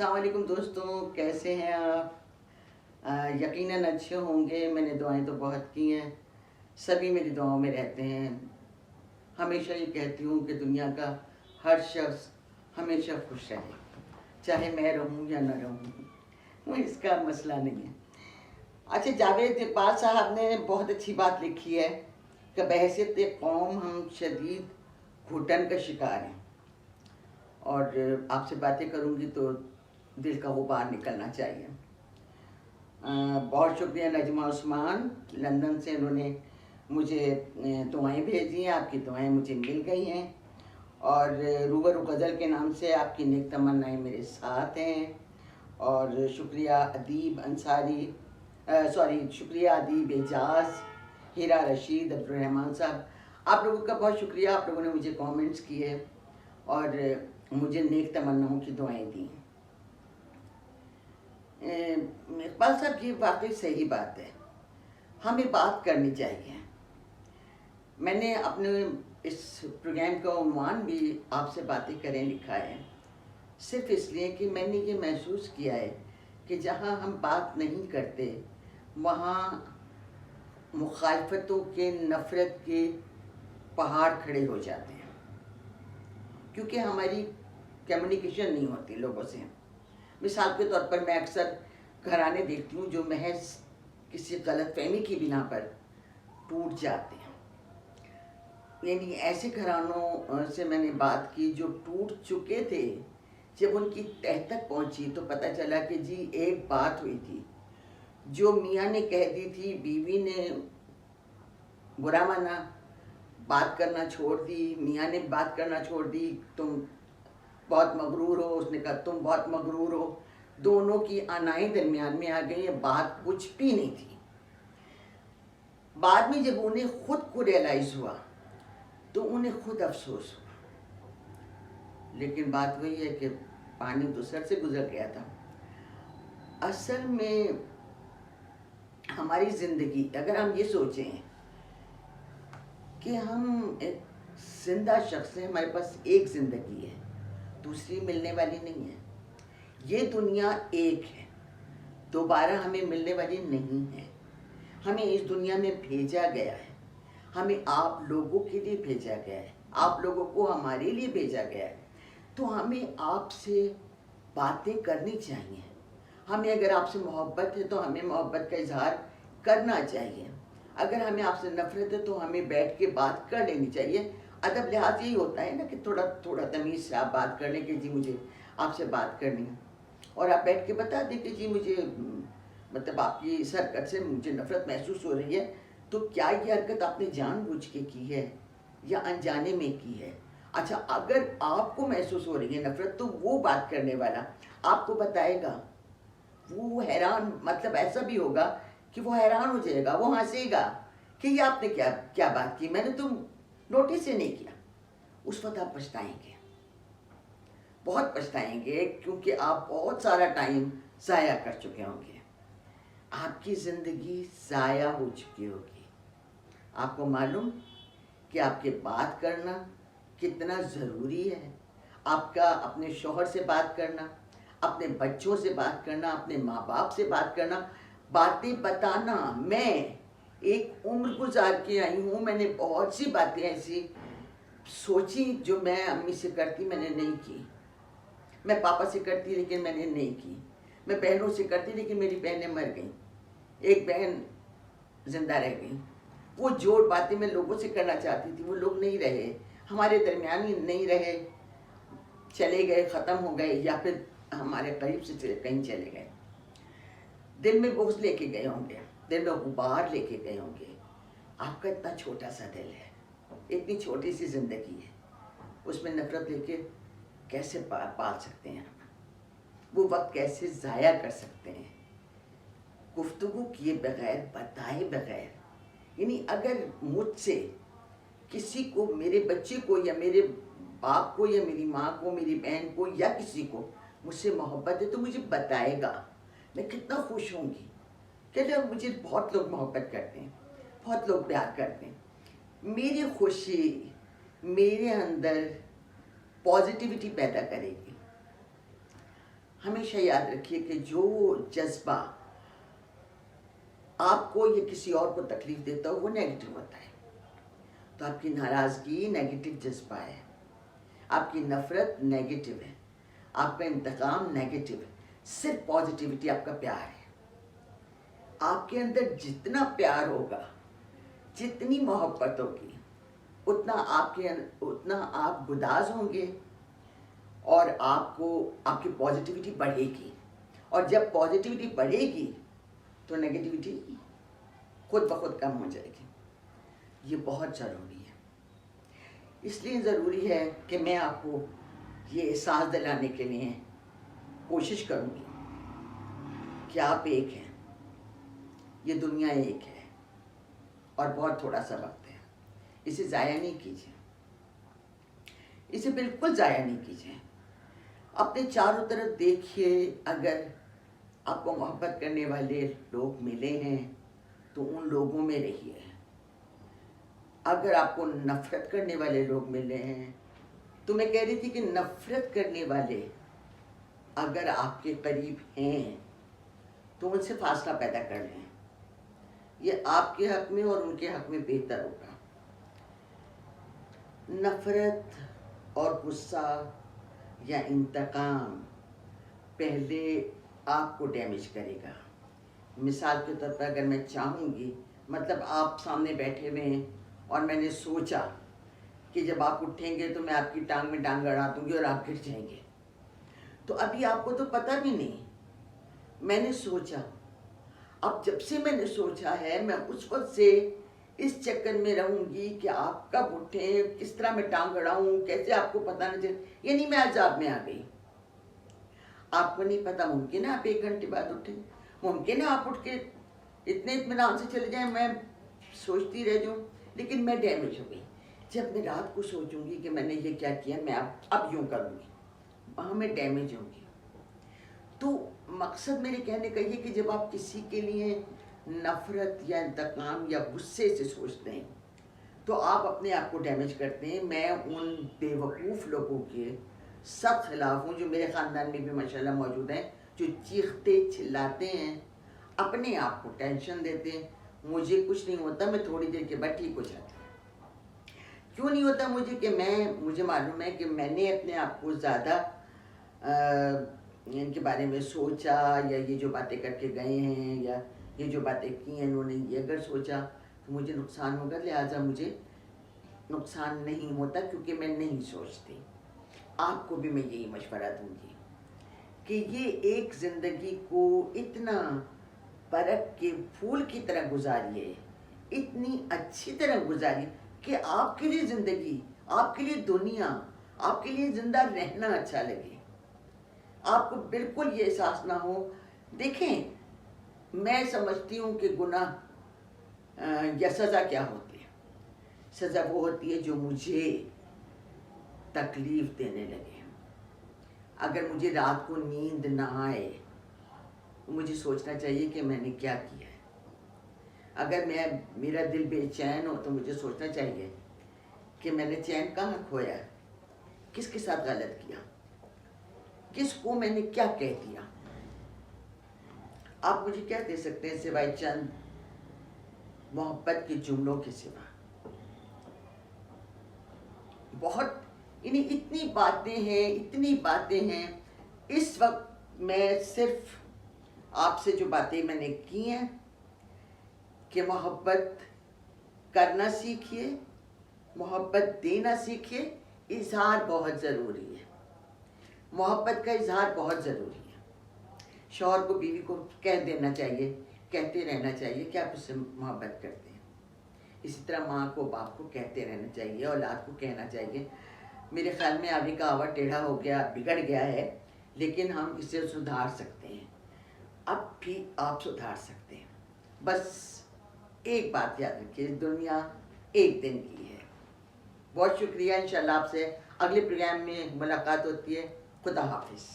السلام علیکم دوستوں، کیسے ہیں آپ؟ یقیناً اچھے ہوں گے۔ میں نے دعائیں تو بہت کی ہیں، سبھی میری دعاؤں میں رہتے ہیں۔ ہمیشہ یہ کہتی ہوں کہ دنیا کا ہر شخص ہمیشہ خوش رہے، چاہے میں رہوں یا نہ رہوں، وہ اس کا مسئلہ نہیں ہے۔ اچھا، جاوید اقبال صاحب نے بہت اچھی بات لکھی ہے کہ بحیثیت قوم ہم شدید گھٹن کا شکار ہیں، اور آپ سے باتیں کروں گی تو دل کا غبار نکلنا چاہیے۔ بہت شکریہ نجمہ عثمان، لندن سے انہوں نے مجھے دعائیں بھیجی ہیں، آپ کی دعائیں مجھے مل گئی ہیں، اور روبرو غزل کے نام سے آپ کی نیک تمنائیں میرے ساتھ ہیں۔ اور شکریہ ادیب انصاری، شکریہ ادیب اعجاز، ہیرا رشید، عبدالرحمن صاحب، آپ لوگوں کا بہت شکریہ۔ آپ لوگوں نے مجھے کامنٹس کیے اور مجھے نیک تمناؤں کی دعائیں دیں۔ اقبال صاحب، یہ واقعی صحیح بات ہے، ہمیں بات کرنی چاہیے۔ میں نے اپنے اس پروگرام کا عنوان بھی آپ سے باتیں کریں لکھا ہے، صرف اس لیے کہ میں نے یہ محسوس کیا ہے کہ جہاں ہم بات نہیں کرتے وہاں مخالفتوں کے، نفرت کے پہاڑ کھڑے ہو جاتے ہیں، کیونکہ ہماری کمیونیکیشن نہیں ہوتی لوگوں سے۔ مثال کے طور پر میں اکثر گھرانے دیکھتی ہوں جو محض کسی غلط فہمی کی بنا پر ٹوٹ جاتے ہیں۔ یعنی ایسے گھرانوں سے میں نے بات کی جو ٹوٹ چکے تھے، جب ان کی تہ تک پہنچی تو پتہ چلا کہ جی ایک بات ہوئی تھی جو میاں نے کہہ دی تھی، بیوی نے برا مانا، بات کرنا چھوڑ دی، میاں نے بات کرنا چھوڑ دی، تم بہت مغرور ہو، اس نے کہا تم بہت مغرور ہو، دونوں کی آنائیں درمیان میں آ گئی، یہ بات کچھ بھی نہیں تھی۔ بعد میں جب انہیں خود کو ریئلائز ہوا تو انہیں خود افسوس ہوا، لیکن بات وہی ہے کہ پانی تو سر سے گزر گیا تھا۔ اصل میں ہماری زندگی، اگر ہم یہ سوچیں کہ ہم ایک زندہ شخص ہیں، ہمارے پاس ایک زندگی ہے، دوسری ملنے والی نہیں ہے، یہ دنیا ایک ہے، دوبارہ ہمیں ملنے والی نہیں ہے۔ ہمیں اس دنیا میں بھیجا گیا ہے، ہمیں آپ لوگوں کے لیے بھیجا گیا ہے، آپ لوگوں کو ہمارے لیے بھیجا گیا ہے، تو ہمیں آپ سے باتیں کرنی چاہیے۔ ہمیں اگر آپ سے محبت ہے تو ہمیں محبت کا اظہار کرنا چاہیے، اگر ہمیں آپ سے نفرت ہے تو ہمیں بیٹھ کے بات کر لینی چاہیے۔ ادب لحاظ یہی ہوتا ہے نا کہ تھوڑا تمیز سے آپ بات کر لیں کہ جی مجھے آپ سے بات کرنی ہے، اور آپ بیٹھ کے بتا دیں کہ جی مجھے مطلب آپ کی اس حرکت سے مجھے نفرت محسوس ہو رہی ہے، تو کیا یہ حرکت آپ نے جان بوجھ کے کی ہے یا انجانے میں کی ہے؟ اچھا، اگر آپ کو محسوس ہو رہی ہے نفرت تو وہ بات کرنے والا آپ کو بتائے گا، وہ حیران، مطلب ایسا بھی ہوگا کہ وہ حیران ہو جائے گا، وہ ہنسے گا کہ یہ آپ نے کیا بات کی، میں نے تو نوٹس ہی نہیں کیا۔ اس وقت آپ پچھتائیں گے، بہت پچھتائیں گے، کیونکہ آپ بہت سارا ٹائم ضائع کر چکے ہوں گے، آپ کی زندگی ضائع ہو چکی ہوگی۔ آپ کو معلوم کہ آپ کے بات کرنا کتنا ضروری ہے، آپ کا اپنے شوہر سے بات کرنا، اپنے بچوں سے بات کرنا، اپنے ماں باپ سے بات کرنا، باتیں بتانا۔ میں ایک عمر گزار کے آئی ہوں، میں نے بہت سی باتیں ایسی سوچی جو میں امی سے کرتی میں نے نہیں کی، میں پاپا سے کرتی لیکن میں نے نہیں کی، میں بہنوں سے کرتی لیکن میری بہنیں مر گئیں، ایک بہن زندہ رہ گئی۔ وہ جو باتیں میں لوگوں سے کرنا چاہتی تھی وہ لوگ نہیں رہے، ہمارے درمیان ہی نہیں رہے، چلے گئے، ختم ہو گئے، یا پھر ہمارے قریب سے کہیں چلے گئے۔ دل میں بغض لے کے گئے ہوں گے، دل میں غبار لے کے گئے ہوں گے۔ آپ کا اتنا چھوٹا سا دل ہے، اتنی چھوٹی سی زندگی ہے، اس میں نفرت لے کے کیسے پال سکتے ہیں؟ وہ وقت کیسے ضائع کر سکتے ہیں گفتگو کیے بغیر، بتائے بغیر؟ یعنی اگر مجھ سے کسی کو، میرے بچے کو یا میرے باپ کو یا میری ماں کو، میری بہن کو یا کسی کو مجھ سے محبت ہے تو مجھے بتائے گا، میں کتنا خوش ہوں گی کہ مجھے بہت لوگ محبت کرتے ہیں، بہت لوگ پیار کرتے ہیں۔ میری خوشی میرے اندر پازیٹیوٹی پیدا کرے گی۔ ہمیشہ یاد رکھیے کہ جو جذبہ آپ کو یا کسی اور کو تکلیف دیتا ہو وہ نیگیٹو ہوتا ہے. تو آپ کی ناراضگی نیگیٹو جذبہ ہے، آپ کی نفرت نیگیٹو ہے، آپ کا انتقام نیگیٹو ہے. صرف پازیٹیوٹی آپ کا پیار ہے. آپ کے اندر جتنا پیار ہوگا، جتنی محبت ہوگی، اتنا آپ گداز ہوں گے اور آپ کی پازیٹیوٹی بڑھے گی. اور جب پازیٹیوٹی بڑھے گی تو نیگیٹیوٹی خود بخود کم ہو جائے گی. یہ بہت ضروری ہے. اس لیے ضروری ہے کہ میں آپ کو یہ احساس دلانے کے لیے کوشش کروں گی کہ آپ ایک ہیں، یہ دنیا ایک ہے اور بہت تھوڑا سا وقت ہے. اسے ضائع نہیں کیجیے، اسے بالکل ضائع نہیں کیجیے. اپنے چاروں طرف دیکھیے، اگر آپ کو محبت کرنے والے لوگ ملے ہیں تو ان لوگوں میں رہیے. اگر آپ کو نفرت کرنے والے لوگ ملے ہیں تو میں کہہ رہی تھی کہ نفرت کرنے والے اگر آپ کے قریب ہیں تو ان سے فاصلہ پیدا کر لیں. یہ آپ کے حق میں اور ان کے حق میں بہتر ہوگا. نفرت اور غصہ یا انتقام پہلے آپ کو ڈیمیج کرے گا. مثال کے طور پر اگر میں چاہوں گی، مطلب آپ سامنے بیٹھے ہوئے ہیں اور میں نے سوچا کہ جب آپ اٹھیں گے تو میں آپ کی ٹانگ میں ٹانگ اڑا دوں گی اور آپ گر جائیں گے، تو ابھی آپ کو تو پتہ بھی نہیں، میں نے سوچا. اب جب سے میں نے سوچا ہے میں اس وقت سے اس چکر میں رہوں گی کہ آپ کب اٹھیں، کس طرح میں ٹانگ اڑاؤں، کیسے آپ کو پتہ نہ چلے. یعنی میں عذاب میں آ گئی. آپ کو نہیں پتا، ممکن ہے آپ 1 گھنٹے بعد اٹھیں، ممکن ہے آپ اٹھ کے اتنے اطمینان سے چلے جائیں، میں سوچتی رہ جاؤں، لیکن میں ڈیمیج ہو گئی. جب میں رات کو سوچوں گی کہ میں نے یہ کیا کیا، میں اب یوں کروں گی، وہاں میں ڈیمیج ہوں گی. تو مقصد میرے کہنے کا یہ کہ جب آپ کسی کے لیے نفرت یا انتقام یا غصے سے سوچتے ہیں تو آپ اپنے آپ کو ڈیمیج کرتے ہیں. میں ان بے وقوف لوگوں کے سخت خلاف ہوں جو میرے خاندان میں بھی ماشاءاللہ موجود ہیں، جو چیختے چلاتے ہیں، اپنے آپ کو ٹینشن دیتے ہیں. مجھے کچھ نہیں ہوتا، میں تھوڑی دیر کے بعد ٹھیک ہو جاتی ہوں. کیوں نہیں ہوتا مجھے؟ کہ مجھے معلوم ہے کہ میں نے اپنے آپ کو زیادہ ان کے بارے میں سوچا، یا یہ جو باتیں کر کے گئے ہیں یا یہ جو باتیں کی ہیں انہوں نے، یہ اگر سوچا تو مجھے نقصان ہوگا. لہٰذا مجھے نقصان نہیں ہوتا کیونکہ میں نہیں سوچتی. آپ کو بھی میں یہی مشورہ دوں گی کہ یہ ایک زندگی کو اتنا برق کے پھول کی طرح گزاریے، اتنی اچھی طرح گزاریے کہ آپ کے لیے زندگی، آپ کے لیے دنیا، آپ کے لیے زندہ رہنا اچھا لگے. آپ کو بالکل یہ احساس نہ ہو. دیکھیں، میں سمجھتی ہوں کہ گناہ یا سزا کیا ہوتی ہے. سزا وہ ہوتی ہے جو مجھے تکلیف دینے لگے. اگر مجھے رات کو نیند نہ آئے تو مجھے سوچنا چاہیے کہ میں نے کیا کیا ہے. اگر میرا دل بے چین ہو تو مجھے سوچنا چاہیے کہ میں نے چین کہاں کھویا ہے، کس کے ساتھ غلط کیا، کس کو میں نے کیا کہہ دیا. آپ مجھے کیا دے سکتے ہیں سوائے چند محبت کے جملوں کے سوا؟ بہت یعنی اتنی باتیں ہیں. اس وقت میں صرف آپ سے جو باتیں میں نے کی ہیں کہ محبت کرنا سیکھیے، محبت دینا سیکھیے. اظہار بہت ضروری ہے، محبت کا اظہار بہت ضروری ہے. شوہر کو بیوی کو کہہ دینا چاہیے، کہتے رہنا چاہیے کہ آپ اس سے محبت کرتے ہیں. اسی طرح ماں کو باپ کو کہتے رہنا چاہیے، اولاد کو کہنا چاہیے. میرے خیال میں ابھی کہاوت ٹیڑھا ہو گیا، بگڑ گیا ہے، لیکن ہم اسے سدھار سکتے ہیں. اب بھی آپ سدھار سکتے ہیں. بس ایک بات یاد رکھیے، دنیا ایک دن کی ہے. بہت شکریہ. انشاءاللہ آپ سے اگلے پروگرام میں ملاقات ہوتی ہے. خدا حافظ.